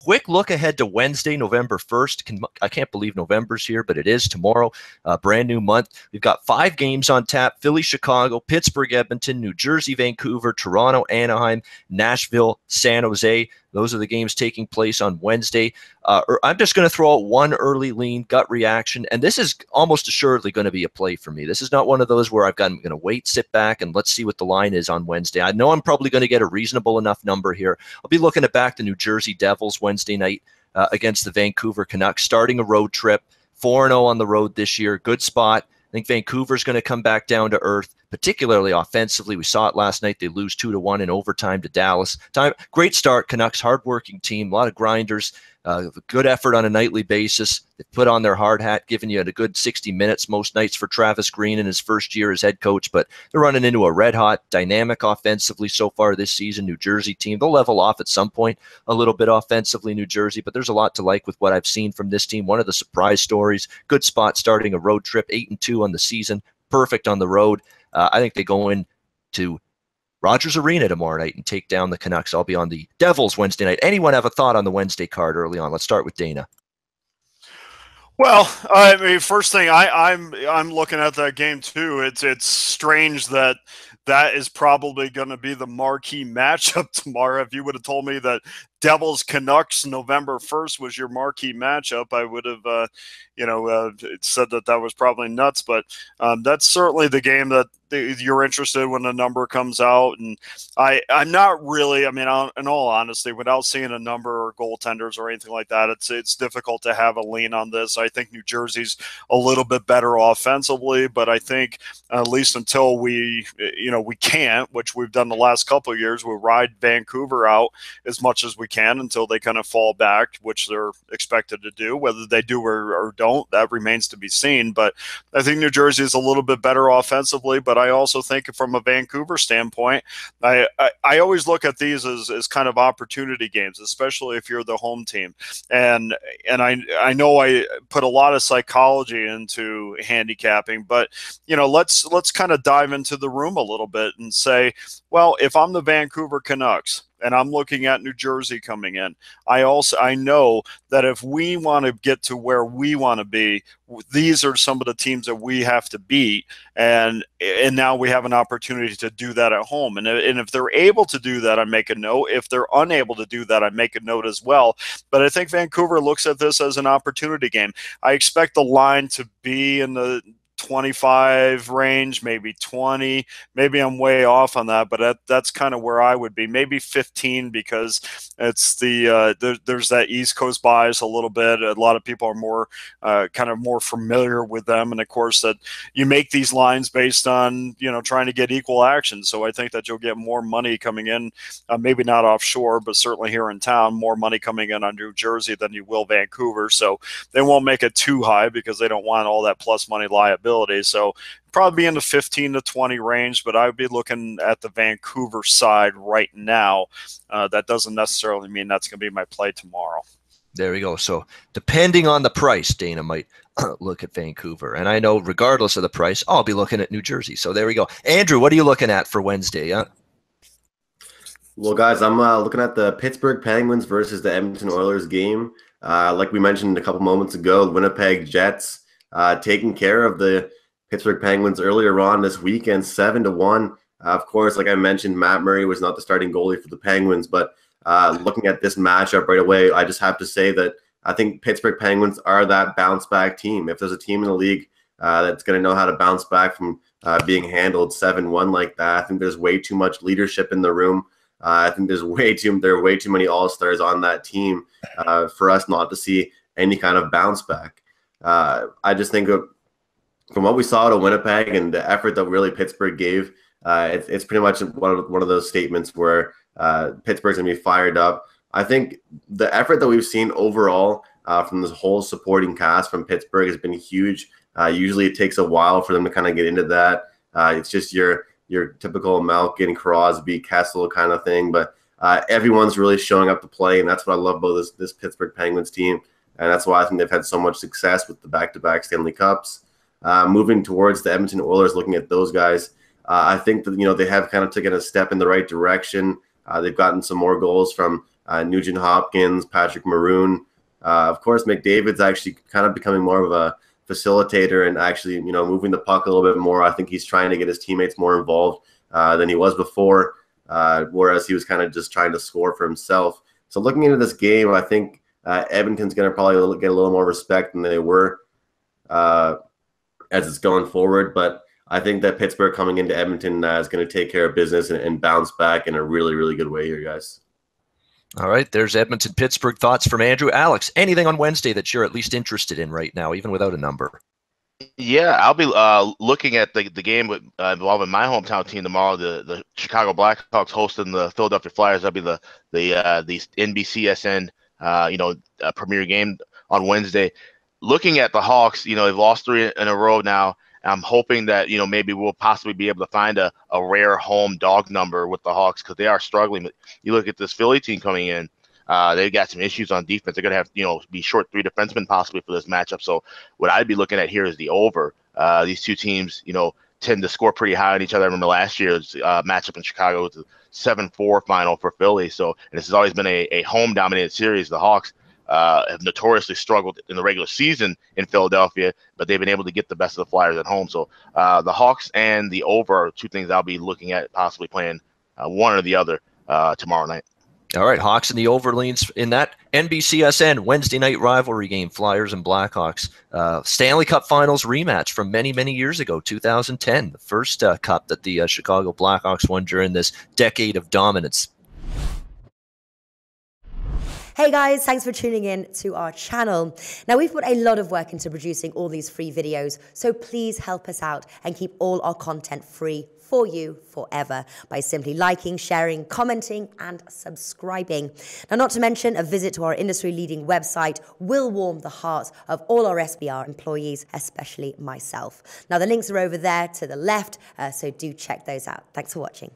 Quick look ahead to Wednesday, November 1st. I can't believe November's here, but it is tomorrow. Brand new month. We've got 5 games on tap: Philly, Chicago, Pittsburgh, Edmonton, New Jersey, Vancouver, Toronto, Anaheim, Nashville, San Jose. Those are the games taking place on Wednesday. I'm just going to throw out one early lean gut reaction, and this is almost assuredly going to be a play for me. This is not one of those where I'm going to wait, sit back, and let's see what the line is on Wednesday. I know I'm probably going to get a reasonable enough number here. I'll be looking at back the New Jersey Devils Wednesday night against the Vancouver Canucks, starting a road trip, 4-0 on the road this year. Good spot. I think Vancouver's going to come back down to earth, particularly offensively. We saw it last night. They lose 2-1 in overtime to Dallas. Great start, Canucks, hardworking team, a lot of grinders, good effort on a nightly basis. They've put on their hard hat, giving you a good 60 minutes most nights for Travis Green in his first year as head coach, but they're running into a red-hot, dynamic offensively so far this season New Jersey team. They'll level off at some point a little bit offensively, New Jersey, but there's a lot to like with what I've seen from this team. One of the surprise stories, good spot starting a road trip, 8-2 on the season, perfect on the road. I think they go into Rogers Arena tomorrow night and take down the Canucks. I'll be on the Devils Wednesday night. Anyone have a thought on the Wednesday card early on? Let's start with Dana. Well, I mean, first thing, I'm looking at that game too. It's strange that is probably going to be the marquee matchup tomorrow. If you would have told me that Devils Canucks November 1st was your marquee matchup, I would have said that was probably nuts. But that's certainly the game that you're interested when the number comes out. And I'm not really, I mean, in all honesty, without seeing a number or goaltenders or anything like that, it's difficult to have a lean on this. I think New Jersey's a little bit better offensively, but I think at least until we can't, which we've done the last couple of years, we'll ride Vancouver out as much as we can until they kind of fall back, which they're expected to do. Whether they do or don't, that remains to be seen. But I think New Jersey is a little bit better offensively, but I also think from a Vancouver standpoint, I always look at these as kind of opportunity games, especially if you're the home team. And I know I put a lot of psychology into handicapping, but let's kind of dive into the room a little bit and say, well, if I'm the Vancouver Canucks and I'm looking at New Jersey coming in, I know that if we want to get to where we want to be, these are some of the teams that we have to beat, and now we have an opportunity to do that at home. And if they're able to do that, I make a note. If they're unable to do that, I make a note as well. But I think Vancouver looks at this as an opportunity game. I expect the line to be in the 25 range, maybe 20. Maybe I'm way off on that, but that's kind of where I would be. Maybe 15, because it's there's that East Coast bias a little bit. A lot of people are more kind of more familiar with them, and of course that you make these lines based on trying to get equal action. So I think that you'll get more money coming in, maybe not offshore, but certainly here in town, more money coming in on New Jersey than you will Vancouver. So they won't make it too high because they don't want all that plus money liability. So probably be in the 15 to 20 range, but I would be looking at the Vancouver side right now. That doesn't necessarily mean that's going to be my play tomorrow. There we go. So depending on the price, Dana might look at Vancouver. And I know regardless of the price, I'll be looking at New Jersey. So there we go. Andrew, what are you looking at for Wednesday? Well, guys, I'm looking at the Pittsburgh Penguins versus the Edmonton Oilers game. Like we mentioned a couple moments ago, Winnipeg Jets taking care of the Pittsburgh Penguins earlier on this weekend, 7-1. Of course, like I mentioned, Matt Murray was not the starting goalie for the Penguins, but looking at this matchup right away, I just have to say that I think Pittsburgh Penguins are that bounce-back team. If there's a team in the league that's going to know how to bounce back from being handled 7-1 like that, I think there's way too much leadership in the room. I think there are way too many all-stars on that team for us not to see any kind of bounce back. I just think from what we saw to Winnipeg and the effort that really Pittsburgh gave, it's pretty much one of those statements where Pittsburgh's going to be fired up. I think the effort that we've seen overall from this whole supporting cast from Pittsburgh has been huge. Usually it takes a while for them to kind of get into that. It's just your typical Malkin, Crosby, Kessel kind of thing. But everyone's really showing up to play, and that's what I love about this Pittsburgh Penguins team. And that's why I think they've had so much success with the back-to-back Stanley Cups. Moving towards the Edmonton Oilers, looking at those guys, I think that they have kind of taken a step in the right direction. They've gotten some more goals from Nugent Hopkins, Patrick Maroon. Of course, McDavid's actually kind of becoming more of a facilitator and actually, moving the puck a little bit more. I think he's trying to get his teammates more involved than he was before, whereas he was kind of just trying to score for himself. So looking into this game, I think Edmonton's going to probably get a little more respect than they were as it's going forward. But I think that Pittsburgh coming into Edmonton is going to take care of business and bounce back in a really, really good way here, guys. All right, there's Edmonton-Pittsburgh thoughts from Andrew. Alex, anything on Wednesday that you're at least interested in right now, even without a number? Yeah, I'll be looking at the game involving my hometown team tomorrow. The Chicago Blackhawks hosting the Philadelphia Flyers. That'll be the NBCSN premier game on Wednesday. Looking at the Hawks, they've lost 3 in a row now. I'm hoping that maybe we'll possibly be able to find a rare home dog number with the Hawks because they are struggling. But you look at this Philly team coming in. They've got some issues on defense. They're going to have, be short 3 defensemen possibly for this matchup. So what I'd be looking at here is the over. These two teams, tend to score pretty high on each other. I remember last year's matchup in Chicago was a 7-4 final for Philly. So, and this has always been a home-dominated series. The Hawks have notoriously struggled in the regular season in Philadelphia, but they've been able to get the best of the Flyers at home. So the Hawks and the over are 2 things I'll be looking at possibly playing one or the other tomorrow night. All right, Hawks and the over leans in that NBCSN Wednesday night rivalry game, Flyers and Blackhawks. Stanley Cup Finals rematch from many, many years ago, 2010, the first cup that the Chicago Blackhawks won during this decade of dominance. Hey guys, thanks for tuning in to our channel. Now, we've put a lot of work into producing all these free videos, so please help us out and keep all our content free for you forever by simply liking, sharing, commenting, and subscribing. Now, not to mention, a visit to our industry-leading website will warm the hearts of all our SBR employees, especially myself. Now, the links are over there to the left, so do check those out. Thanks for watching.